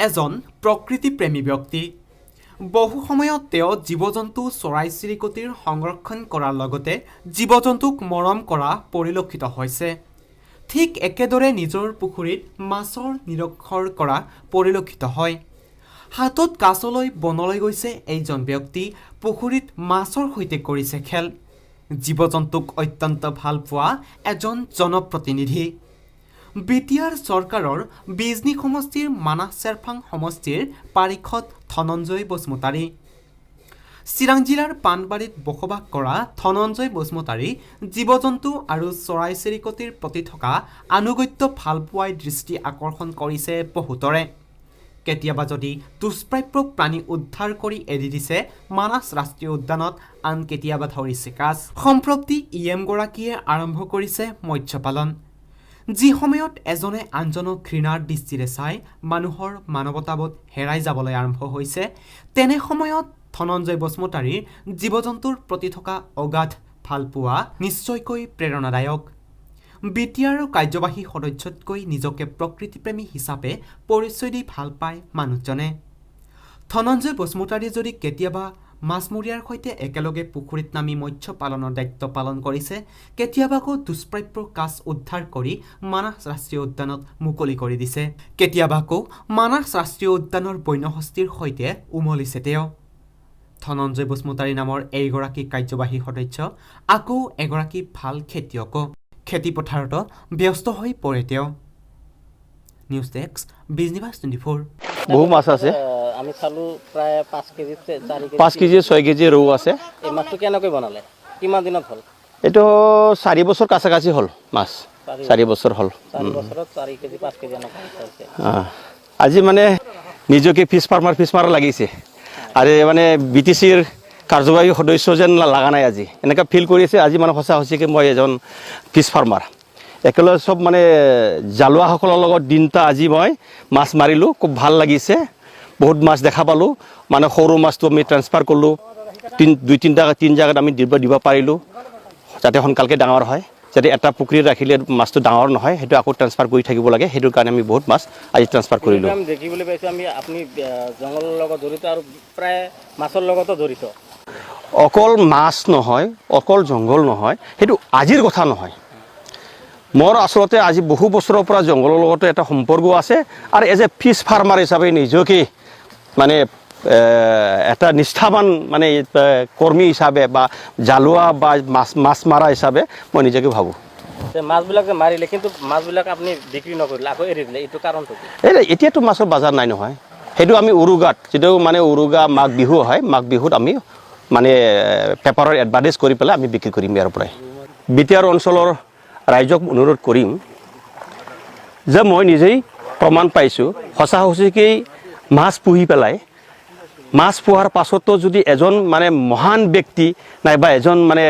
এজন প্ৰকৃতিপ্ৰেমী ব্যক্তি। বহু সময়ত তেওঁ জীৱ-জন্তু চৰাই-চিৰিকটিৰ সংৰক্ষণ কৰাৰ লগতে জীৱ-জন্তুক মৰম কৰা পৰিলক্ষিত হৈছে। ঠিক একেদৰে নিজৰ পুখুৰীত মাছৰ নিৰক্ষৰ কৰা পৰিলক্ষিত হয়। হাতত কাছলৈ বনলৈ গৈছে এইজন ব্যক্তি, পুখুৰীত মাছৰ সৈতে কৰিছে খেল। জীৱ-জন্তুক অত্যন্ত ভাল পোৱা এজন জনপ্ৰতিনিধি। বিটিআৰ চৰকাৰৰ বিজনী সমষ্টিৰ মানাহ চেৰফাং সমষ্টিৰ পাৰিষদ ধনঞ্জয় বসুমতাৰী। চিৰাং জিলাৰ পাণবাৰীত বসবাস কৰা ধনঞ্জয় বসুমতাৰী জীৱ-জন্তু আৰু চৰাই-চিৰিকটিৰ প্ৰতি থকা আনুগত্য ভালপোৱাই দৃষ্টি আকৰ্ষণ কৰিছে বহুতৰে। কেতিয়াবা যদি দুষ্প্ৰাপ্য প্ৰাণী উদ্ধাৰ কৰি এৰি দিছে মানাহ ৰাষ্ট্ৰীয় উদ্যানত, আন কেতিয়াবা ধৰিছে কাছ। সম্প্ৰতি গৰাকীয়ে আৰম্ভ কৰিছে মৎস্য পালন। যি সময়ত এজনে আনজনক ঘৃণাৰ দৃষ্টিৰে চাই মানুহৰ মানৱতাবোধ হেৰাই যাবলৈ আৰম্ভ হৈছে, তেনে সময়ত ধনঞ্জয় বসুমতাৰীৰ জীৱ-জন্তুৰ প্ৰতি থকা অগাধ ভালপোৱা নিশ্চয়কৈ প্ৰেৰণাদায়ক। বিটিআৰৰ কাৰ্যবাহী সদস্যতকৈ নিজকে প্ৰকৃতিপ্ৰেমী হিচাপে পৰিচয় দি ভাল পায় মানুহজনে। ধনঞ্জয় বসুমতাৰীয়ে যদি কেতিয়াবা মাছমৰীয়াৰ সৈতে একেলগে পুখুৰীত নামি মৎস্য পালনৰ দায়িত্ব পালন কৰিছে, কেতিয়াবা আকৌ দুষ্প্ৰাপ্য কাছ উদ্ধাৰ কৰি মানাহ ৰাষ্ট্ৰীয় উদ্যানত মুকলি কৰি দিছে, কেতিয়াবা আকৌ মানাহ ৰাষ্ট্ৰীয় উদ্যানৰ বন্যহস্তীৰ সৈতে উমলিছে তেওঁ। ধনঞ্জয় বসুমতাৰী নামৰ এইগৰাকী কাৰ্যবাহী সদস্য আকৌ এগৰাকী ভাল খেতিয়কো। খেতিপথাৰতো ব্যস্ত হৈ পৰে তেওঁ। নিউজ ডেস্ক, বিজনী বাজ 24। বহু মাছ আছে, আমি চালো প্ৰায় 5 কেজি 4 কেজি 5 কেজি 6 কেজি ৰৌ আছে। এই মাছটো কেনেকৈ বনালে, কিমান দিনত হ'ল? এইটো 4 বছৰ কাছাকাছি হ'ল মাছ, 4 বছৰ হ'ল। 4 বছৰত 4 কেজি 5 কেজি এনেকুৱা হৈছে। আজি মানে নিজকে ফিছ ফাৰ্মাৰ লাগিছে, আৰু মানে BTCৰ কাৰ্যবাহী সদস্য যেন লগা নাই আজি, এনেকুৱা ফিল কৰিছে আজি মানে সঁচা সঁচিকৈ মই এজন ফিছ ফাৰ্মাৰ। একেলগে চব মানে জালুৱাসকলৰ লগত দিনটা আজি মই মাছ মাৰিলোঁ, খুব ভাল লাগিছে। বহুত মাছ দেখা পালোঁ, মানে সৰু মাছটো আমি ট্ৰান্সফাৰ কৰিলোঁ, 2-3 জাগাত আমি দিব পাৰিলোঁ, যাতে সোনকালকৈ ডাঙৰ হয়। যাতে এটা পুখুৰীত ৰাখিলে মাছটো ডাঙৰ নহয়, সেইটো আকৌ ট্ৰান্সফাৰ কৰি থাকিব লাগে, সেইটোৰ কাৰণে আমি বহুত মাছ আজি ট্ৰান্সফাৰ কৰিলোঁ। আমি দেখিবলৈ পাইছোঁ আপুনি জংঘলৰ লগত জড়িত আৰু প্ৰায় মাছৰ লগতো জড়িত। অকল মাছ নহয়, অকল জংঘল নহয়, সেইটো আজিৰ কথা নহয়। মোৰ আচলতে আজি বহু বছৰৰ পৰা জংঘলৰ লগতে এটা সম্পৰ্ক আছে, আৰু এজ এ ফিছ ফাৰ্মাৰ হিচাপে নিজকে মানে এটা নিষ্ঠাবান মানে কৰ্মী হিচাপে বা জালুৱা বা মাছ মাৰা হিচাপে মই নিজকে ভাবোঁ। মাছবিলাক যে মাৰিলে, কিন্তু মাছবিলাক আপুনি বিক্ৰী নকৰিলে, আকৌ এৰি দিলে, এইটো কাৰণটো কি? এতিয়াতো মাছৰ বজাৰ নাই নহয়, সেইটো আমি উৰুগাত, যিটো মানে উৰুগা মাঘ বিহু হয়, মাঘ বিহুত আমি মানে পেপাৰৰ এডভাৰটাইজ কৰি পেলাই আমি বিক্ৰী কৰিম ইয়াৰ পৰাই। বিটিআৰ অঞ্চলৰ ৰাইজক অনুৰোধ কৰিম যে মই নিজেই প্ৰমাণ পাইছোঁ, সঁচা সঁচিকেই মাছ পুহি পেলাই, মাছ পোহাৰ পাছতো যদি এজন মানে মহান ব্যক্তি নাইবা এজন মানে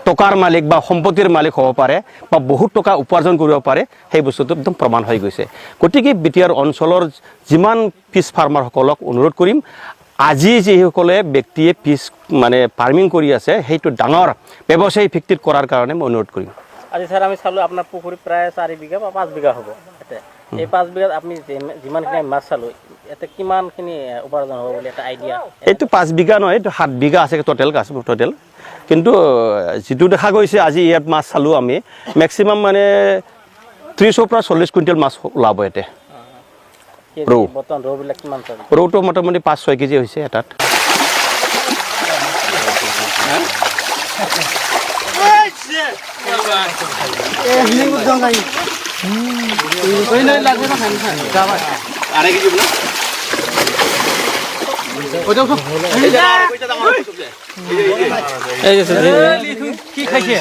টকাৰ মালিক বা সম্পত্তিৰ মালিক হ'ব পাৰে বা বহুত টকা উপাৰ্জন কৰিব পাৰে, সেই বস্তুটো একদম প্ৰমাণ হৈ গৈছে। গতিকে বিটিআৰ অঞ্চলৰ যিমান ফিছ ফাৰ্মাৰসকলক অনুৰোধ কৰিম, আজি যিসকলে ব্যক্তিয়ে ফিছ মানে ফাৰ্মিং কৰি আছে, সেইটো ডাঙৰ ব্যৱসায়ী ভিত্তিত কৰাৰ কাৰণে মই অনুৰোধ কৰিম। আজি ছাৰ আমি চালোঁ আপোনাৰ পুখুৰী প্ৰায় 4 বিঘা বা 5 বিঘা হ'ব। এই 5 বিঘাত আপুনি যিমানখিনি মাছ চালোঁ, ইয়াতে কিমানখিনি উপাৰ্জন হ'ব বুলি এটা আইডিয়া? এইটো 5 বিঘা নহয়, এইটো 7 বিঘা আছে টোটেল। কিন্তু যিটো দেখা গৈছে আজি ইয়াত মাছ চালোঁ আমি, মেক্সিমাম মানে 30-ৰ পৰা 40 কুইণ্টেল মাছ ওলাব ইয়াতে। ৰৌ ৰৌবিলাক কিমান? ৰৌটো মোটামুটি 5-6 কেজি হৈছে এটাত। কি খাইছে?